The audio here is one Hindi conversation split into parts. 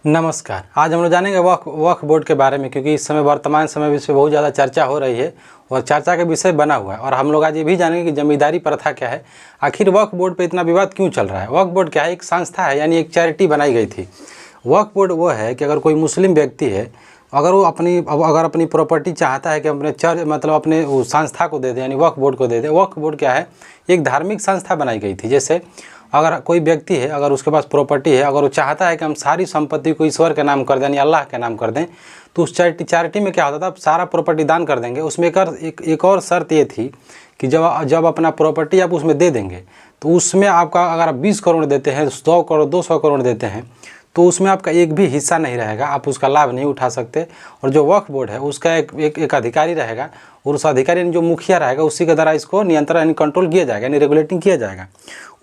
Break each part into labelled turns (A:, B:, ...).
A: नमस्कार। आज हम लोग जानेंगे वक्फ बोर्ड के बारे में, क्योंकि इस समय वर्तमान समय में इस पर बहुत ज़्यादा चर्चा हो रही है और चर्चा का विषय बना हुआ है। और हम लोग आज ये भी जानेंगे कि जमींदारी प्रथा क्या है, आखिर वक्फ बोर्ड पे इतना विवाद क्यों चल रहा है। वक्फ बोर्ड क्या है? एक संस्था है, यानी एक चैरिटी बनाई गई थी। वक्फ बोर्ड वो है कि अगर कोई मुस्लिम व्यक्ति है, अगर वो अपनी प्रॉपर्टी चाहता है कि अपने चर्च मतलब अपने संस्था को दे दे, यानी वक्फ बोर्ड को दे दे। वक्फ बोर्ड क्या है? एक धार्मिक संस्था बनाई गई थी। जैसे अगर कोई व्यक्ति है, अगर उसके पास प्रॉपर्टी है, अगर वो चाहता है कि हम सारी संपत्ति को ईश्वर के नाम कर दें, यानी अल्लाह के नाम कर दें, तो उस चैरिटी में क्या होता था, सारा प्रॉपर्टी दान कर देंगे। उसमें एक और शर्त ये थी कि जब अपना प्रॉपर्टी आप उसमें दे देंगे, तो उसमें आपका अगर आप 20 करोड़ देते हैं, 100 करोड़ 200 करोड़ देते हैं, तो उसमें आपका एक भी हिस्सा नहीं रहेगा, आप उसका लाभ नहीं उठा सकते। और जो वक्फ बोर्ड है उसका एक अधिकारी रहेगा, और उस अधिकारी ने जो मुखिया रहेगा, उसी के द्वारा इसको नियंत्रण यानी कंट्रोल किया जाएगा, यानी रेगुलेटिंग किया जाएगा।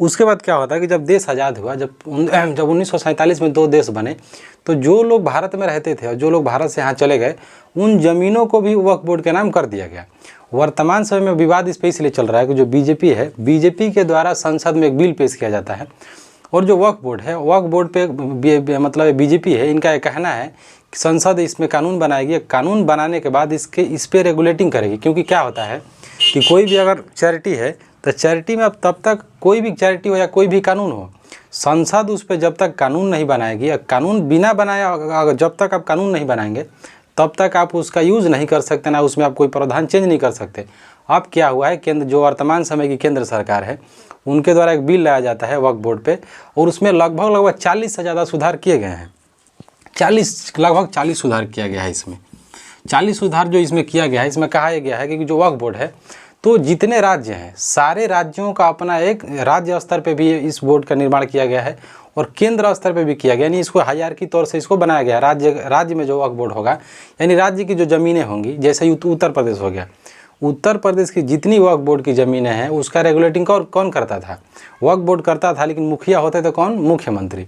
A: उसके बाद क्या होता है कि जब देश आज़ाद हुआ, जब 1947 में 2 देश बने, तो जो लोग भारत में रहते थे और जो लोग भारत से यहाँ चले गए, उन ज़मीनों को भी वक्फ बोर्ड के नाम कर दिया गया। वर्तमान समय में विवाद इस पर इसलिए चल रहा है कि जो बीजेपी है, बीजेपी के द्वारा संसद में एक बिल पेश किया जाता है, और जो वक्फ बोर्ड है, वक्फ बोर्ड पे मतलब बीजेपी है, इनका ये कहना है कि संसद इसमें कानून बनाएगी। कानून बनाने के बाद इस पे रेगुलेटिंग करेगी। क्योंकि क्या होता है कि कोई भी अगर चैरिटी है, तो चैरिटी में अब तब तक कोई भी चैरिटी हो या कोई भी कानून हो, संसद उस पर जब तक कानून नहीं बनाएगी, कानून बिना बनाया जब तक आप कानून नहीं बनाएंगे, तब तक आप उसका यूज़ नहीं कर सकते, ना उसमें आप कोई प्रावधान चेंज नहीं कर सकते। अब क्या हुआ है, जो वर्तमान समय की केंद्र सरकार है, उनके द्वारा एक बिल लाया जाता है वक्फ बोर्ड पे, और उसमें लगभग 40 से ज़्यादा सुधार किए गए हैं। लगभग 40 सुधार किया गया है। इसमें 40 सुधार जो इसमें किया गया है, इसमें कहा गया है कि जो वक्फ बोर्ड है, तो जितने राज्य हैं, सारे राज्यों का अपना एक राज्य स्तर पे भी इस बोर्ड का निर्माण किया गया है, और केंद्र स्तर पे भी किया गया, यानी इसको हायरार्की तौर से इसको बनाया गया है। राज्य में जो वक्फ बोर्ड होगा, यानी राज्य की जो ज़मीनें होंगी, जैसे उत्तर प्रदेश हो गया, उत्तर प्रदेश की जितनी वक्फ बोर्ड की ज़मीनें हैं, उसका रेगुलेटिंग कौन करता था? वक्फ बोर्ड करता था। लेकिन मुखिया होते थे कौन? मुख्यमंत्री।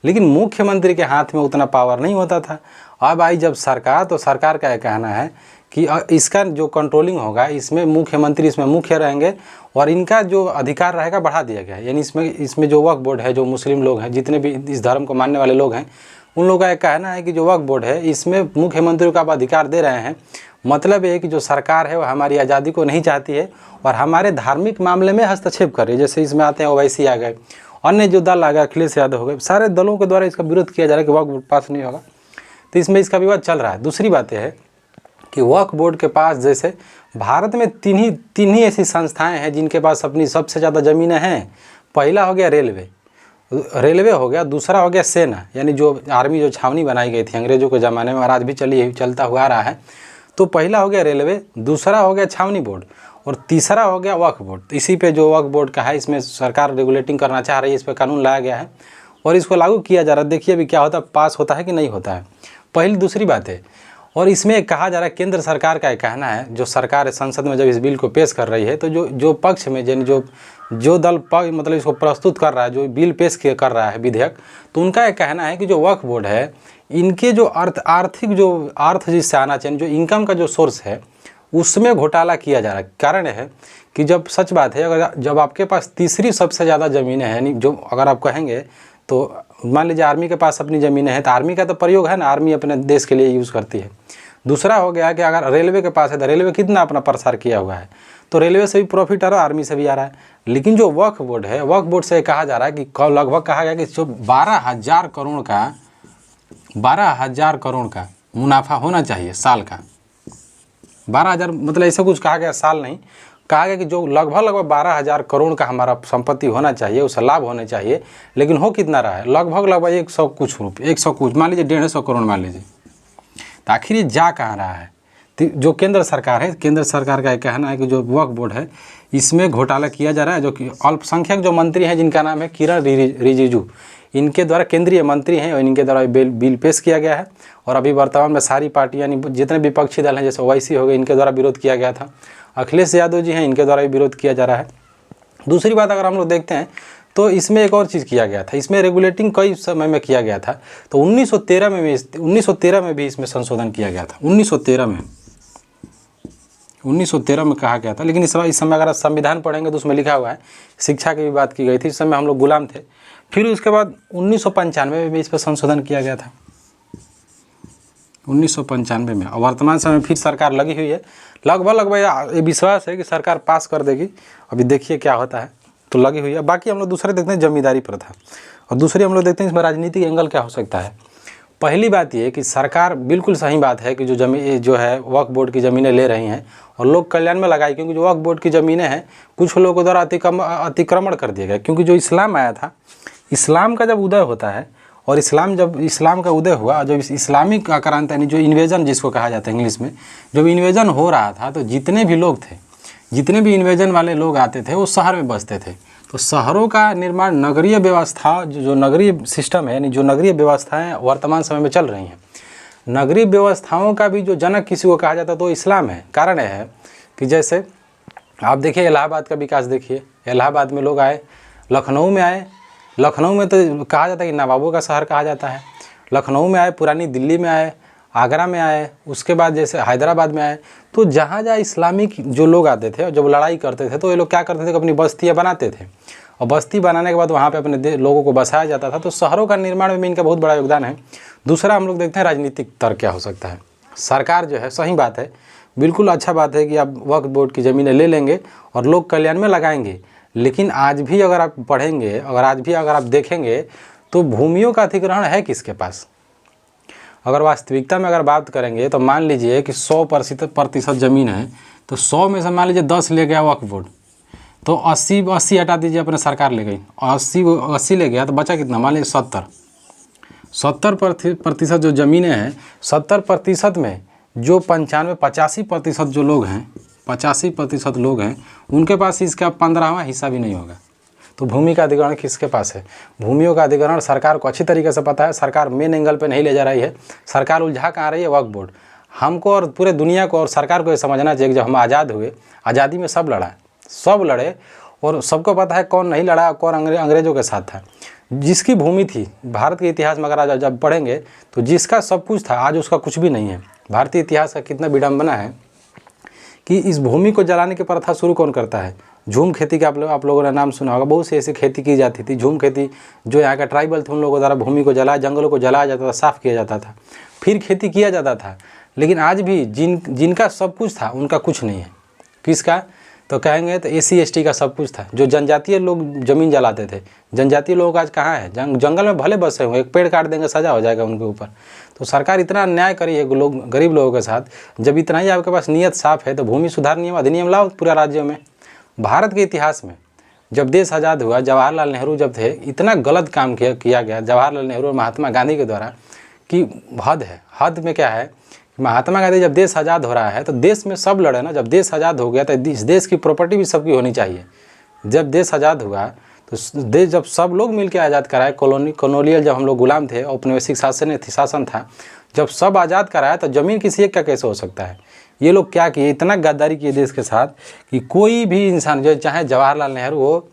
A: लेकिन मुख्यमंत्री के हाथ में उतना पावर नहीं होता था। अब आई जब सरकार, तो सरकार का यह कहना है कि इसका जो कंट्रोलिंग होगा, इसमें मुख्यमंत्री इसमें मुख्य रहेंगे, और इनका जो अधिकार रहेगा बढ़ा दिया गया है। यानी इसमें जो वक्फ बोर्ड है, जो मुस्लिम लोग हैं, जितने भी इस धर्म को मानने वाले लोग हैं, उन लोगों का एक कहना है कि जो वक्फ बोर्ड है, इसमें मुख्यमंत्री को आप अधिकार दे रहे हैं। मतलब ये है कि जो सरकार है वो हमारी आज़ादी को नहीं चाहती है और हमारे धार्मिक मामले में हस्तक्षेप कर रही है। जैसे इसमें आते हैं ओवैसी आ गए, अन्य जो दल आ गए, अखिलेश यादव हो गए, सारे दलों के द्वारा इसका विरोध किया जा रहा है कि वक्फ बोर्ड पास नहीं होगा। तो इसमें इसका विवाद चल रहा है। दूसरी बात यह है कि वक्फ बोर्ड के पास, जैसे भारत में तीन ही ऐसी संस्थाएँ हैं जिनके पास अपनी सबसे ज़्यादा ज़मीनें हैं। पहला हो गया रेलवे हो गया, दूसरा हो गया सेना, यानी जो आर्मी जो छावनी बनाई गई थी अंग्रेज़ों के ज़माने में, और आज भी चलता हुआ आ रहा है। तो पहला हो गया रेलवे, दूसरा हो गया छावनी बोर्ड, और तीसरा हो गया वक्फ बोर्ड। तो इसी पे जो वक्फ बोर्ड का है, इसमें सरकार रेगुलेटिंग करना चाह रही है, इस पर कानून लाया गया है और इसको लागू किया जा रहा है। देखिए अभी क्या होता है, पास होता है कि नहीं होता है, पहली दूसरी बात है। और इसमें कहा जा रहा है, केंद्र सरकार का एक कहना है, जो सरकार संसद में जब इस बिल को पेश कर रही है, तो जो पक्ष में जो दल मतलब इसको प्रस्तुत कर रहा है, जो बिल पेश कर रहा है विधेयक, तो उनका एक कहना है कि जो वक्फ बोर्ड है, इनके जो अर्थ जिससे आना चाहिए, जो इनकम का जो सोर्स है, उसमें घोटाला किया जा रहा है। कारण है कि जब सच बात है, जब आपके पास तीसरी सबसे ज़्यादा ज़मीनें हैं, यानी जो अगर आप कहेंगे, तो मान लीजिए आर्मी के पास अपनी ज़मीनें हैं, तो आर्मी का तो प्रयोग है ना, आर्मी अपने देश के लिए यूज़ करती है। दूसरा हो गया कि अगर रेलवे के पास है, तो रेलवे कितना अपना प्रसार किया हुआ है, तो रेलवे से भी प्रॉफिट आ रहा है, आर्मी से भी आ रहा है। लेकिन जो वक्फ बोर्ड है, वक्फ बोर्ड से कहा जा रहा है कि लगभग कहा गया कि जो 12,000 करोड़ का मुनाफा होना चाहिए साल का। 12,000 मतलब ऐसा कुछ कहा गया, साल नहीं, कहा गया कि जो लगभग 12,000 करोड़ का हमारा संपत्ति होना चाहिए, उसका लाभ होने चाहिए। लेकिन हो कितना रहा है? लगभग 100 कुछ रुपये, 100 कुछ, मान लीजिए 150 करोड़ मान लीजिए। तो आखिर ये जा कहाँ रहा है? तो जो केंद्र सरकार है, केंद्र सरकार का कहना है कि जो वक्फ बोर्ड है, इसमें घोटाला किया जा रहा है। जो कि अल्पसंख्यक जो मंत्री हैं, जिनका नाम है किरण रिजिजू, इनके द्वारा, केंद्रीय मंत्री हैं, और इनके द्वारा बिल पेश किया गया है। और अभी वर्तमान में सारी पार्टी, यानी जितने विपक्षी दल हैं, जैसे ओवैसी हो गए, इनके द्वारा विरोध किया गया था। अखिलेश यादव जी हैं, इनके द्वारा भी विरोध किया जा रहा है। दूसरी बात अगर हम लोग देखते हैं, तो इसमें एक और चीज़ किया गया था, इसमें रेगुलेटिंग कई समय में किया गया था। तो 1913 में भी इसमें संशोधन किया गया था। 1913 में कहा गया था। लेकिन इस समय अगर आप संविधान पढ़ेंगे, तो उसमें लिखा हुआ है, शिक्षा की भी बात की गई थी। इस समय हम लोग गुलाम थे। फिर उसके बाद 1995 में भी इस पर संशोधन किया गया था। 1995 में। और वर्तमान समय में फिर सरकार लगी हुई है, लगभग ये विश्वास है कि सरकार पास कर देगी। अभी देखिए क्या होता है, तो लगी हुई है। बाकी हम लोग दूसरे देखते हैं जमींदारी प्रथा, और दूसरी हम लोग देखते हैं इसमें राजनीतिक एंगल क्या हो सकता है। पहली बात ये कि सरकार, बिल्कुल सही बात है कि जो है वक्फ बोर्ड की ज़मीनें ले रही हैं और लोक कल्याण में लगाई, क्योंकि जो वक्फ बोर्ड की ज़मीनें हैं कुछ लोगों द्वारा अतिक्रमण कर दिया गया। क्योंकि जो इस्लाम आया था, इस्लाम का जब उदय होता है, और जब इस्लाम का उदय हुआ, जब इस्लामिक आक्रांति यानी जो इन्वेजन जिसको कहा जाता है इंग्लिश में, जब इन्वेजन हो रहा था, तो जितने भी लोग थे, जितने भी इन्वेजन वाले लोग आते थे वो शहर में बसते थे। तो शहरों का निर्माण, नगरीय व्यवस्था, जो नगरीय सिस्टम है, यानी जो नगरीय व्यवस्थाएं वर्तमान समय में चल रही हैं, नगरीय व्यवस्थाओं का भी जो जनक किसी को कहा जाता तो इस्लाम है। कारण यह है कि जैसे आप देखिए इलाहाबाद का विकास देखिए, इलाहाबाद में लोग आए, लखनऊ में आए, लखनऊ में तो कहा जाता है कि नवाबों का शहर कहा जाता है। लखनऊ में आए, पुरानी दिल्ली में आए, आगरा में आए, उसके बाद जैसे हैदराबाद में आए। तो जहाँ जहाँ इस्लामिक जो लोग आते थे और जब लड़ाई करते थे, तो ये लोग क्या करते थे कि अपनी बस्तियाँ बनाते थे, और बस्ती बनाने के बाद वहाँ पे अपने लोगों को बसाया जाता था। तो शहरों का निर्माण में इनका बहुत बड़ा योगदान है। दूसरा हम लोग देखते हैं राजनीतिक तर्क क्या हो सकता है। सरकार जो है, सही बात है, बिल्कुल अच्छा बात है कि आप वक्फ बोर्ड की ज़मीनें ले लेंगे और लोक कल्याण में लगाएंगे। लेकिन आज भी अगर आप पढ़ेंगे, आज भी अगर आप देखेंगे, तो भूमियों का अधिग्रहण है किसके पास? अगर वास्तविकता में अगर बात करेंगे तो मान लीजिए कि 100% ज़मीन है, तो 100 में से मान लीजिए 10 ले गया वक्फ बोर्ड, तो 80 हटा दीजिए, अपने सरकार ले गई, 80 ले गया, तो बचा कितना? मान लीजिए 70% जो ज़मीनें हैं, 70% में जो 85% जो लोग हैं, 85% लोग हैं, उनके पास इसका 15वां हिस्सा भी नहीं होगा। तो भूमि का अधिग्रहण किसके पास है? भूमियों का अधिग्रहण सरकार को अच्छी तरीके से पता है। सरकार मेन एंगल पे नहीं ले जा रही है, सरकार उलझा कहाँ रही है? वक्फ बोर्ड। हमको और पूरे दुनिया को और सरकार को ये समझना चाहिए कि जब हम आज़ाद हुए, आज़ादी में सब लड़ा, सब लड़े, और सबको पता है कौन नहीं लड़ा, कौन अंग्रेज़ों के साथ था। जिसकी भूमि थी, भारत के इतिहास में अगर आज जब पढ़ेंगे तो जिसका सब कुछ था, आज उसका कुछ भी नहीं है। भारतीय इतिहास का कितना विडम्बना है कि इस भूमि को जलाने की प्रथा शुरू कौन करता है? झूम खेती का आप लोगों ने नाम सुना होगा। बहुत सी ऐसी खेती की जाती थी, झूम खेती, जो यहाँ का ट्राइबल थे उन लोगों द्वारा भूमि को जलाया, जंगलों को जलाया जाता था, साफ़ किया जाता था, फिर खेती किया जाता था। लेकिन आज भी जिनका सब कुछ था उनका कुछ नहीं है। किसका? तो कहेंगे तो SC ST का सब कुछ था। जो जनजातीय लोग ज़मीन जलाते थे, जनजातीय लोग आज कहाँ है? जंगल में भले बसे हुए, एक पेड़ काट देंगे सजा हो जाएगा उनके ऊपर। तो सरकार इतना अन्याय करी है गरीब लोगों के साथ। जब इतना ही आपके पास नीयत साफ़ है तो भूमि सुधार नियम अधिनियम लाओ पूरा राज्यों में। भारत के इतिहास में जब देश आज़ाद हुआ, जवाहरलाल नेहरू जब थे, इतना गलत काम किया गया जवाहरलाल नेहरू और महात्मा गांधी के द्वारा कि हद है। हद में क्या है? महात्मा गांधी जब देश आज़ाद हो रहा है तो देश में सब लड़े ना। जब देश आज़ाद हो गया तो इस देश की प्रॉपर्टी भी सबकी होनी चाहिए। जब देश आज़ाद हुआ तो देश जब सब लोग मिलकर आज़ाद कराए, कॉलोनियल जब हम लोग गुलाम थे, औपनिवेशिक शासन था, जब सब आज़ाद कराया तो ज़मीन किसी एक का कैसे हो सकता है? ये लोग क्या किए? इतना गद्दारी किए देश के साथ कि कोई भी इंसान, जो चाहे जवाहरलाल नेहरू हो,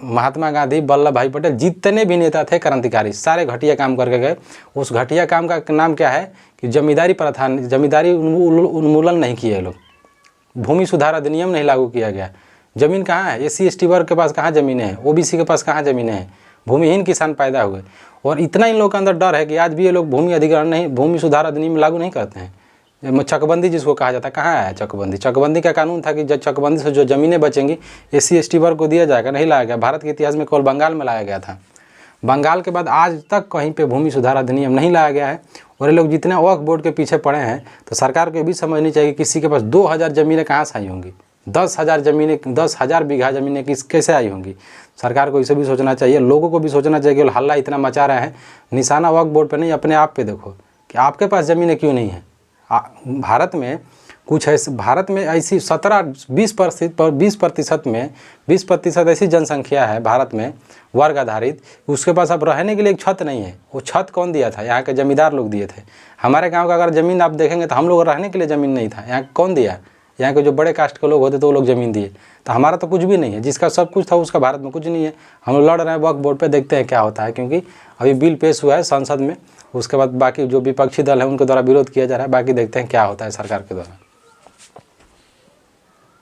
A: महात्मा गांधी, वल्लभ भाई पटेल, जितने भी नेता थे क्रांतिकारी, सारे घटिया काम करके गए। उस घटिया काम का नाम क्या है कि जमींदारी प्रथा, जमींदारी उन्मूलन नहीं किए ये लोग। भूमि सुधार अधिनियम नहीं लागू किया गया। ज़मीन कहाँ है? SC ST वर्ग के पास कहाँ ज़मीनें हैं? OBC के पास कहाँ ज़मीनें हैं? भूमिहीन किसान पैदा हुए। और इतना इन लोगों के अंदर डर है कि आज भी ये लोग भूमि अधिग्रहण नहीं, भूमि सुधार अधिनियम लागू नहीं करते हैं। चकबंदी जिसको कहा जाता है, कहाँ आया चकबंदी? चकबंदी का कानून था कि जब चकबंदी से जो ज़मीनें बचेंगी SC ST वर्ग को दिया जाएगा, नहीं लाया गया। भारत के इतिहास में केवल बंगाल में लाया गया था। बंगाल के बाद आज तक कहीं पे भूमि सुधार अधिनियम नहीं लाया गया है। और ये लोग जितने वक्फ बोर्ड के पीछे पड़े हैं, तो सरकार को ये भी समझनी चाहिए कि किसी के पास 2000 ज़मीनें कहाँ से आई होंगी, 10,000 बीघा ज़मीनें कैसे आई होंगी? सरकार को इसे भी सोचना चाहिए। लोगों को भी सोचना चाहिए कि हल्ला इतना मचा रहे हैं, निशाना वक्फ बोर्ड पे नहीं, अपने आप पे देखो कि आपके पास ज़मीनें क्यों नहीं हैं। भारत में कुछ ऐसे, भारत में ऐसी 20% ऐसी जनसंख्या है भारत में वर्ग आधारित, उसके पास अब रहने के लिए एक छत नहीं है। वो छत कौन दिया था? यहाँ के जमींदार लोग दिए थे। हमारे गांव का अगर ज़मीन आप देखेंगे तो हम लोग रहने के लिए ज़मीन नहीं था। यहाँ कौन दिया? यहाँ के जो बड़े कास्ट के लोग होते तो वो लोग ज़मीन दिए। तो हमारा तो कुछ भी नहीं है। जिसका सब कुछ था उसका भारत में कुछ नहीं है। हम लोग लड़ रहे हैं वक्फ बोर्ड पे, देखते हैं क्या होता है। क्योंकि अभी बिल पेश हुआ है संसद में, उसके बाद बाकी जो विपक्षी दल है उनके द्वारा विरोध किया जा रहा है। बाकी देखते हैं क्या होता है सरकार के द्वारा।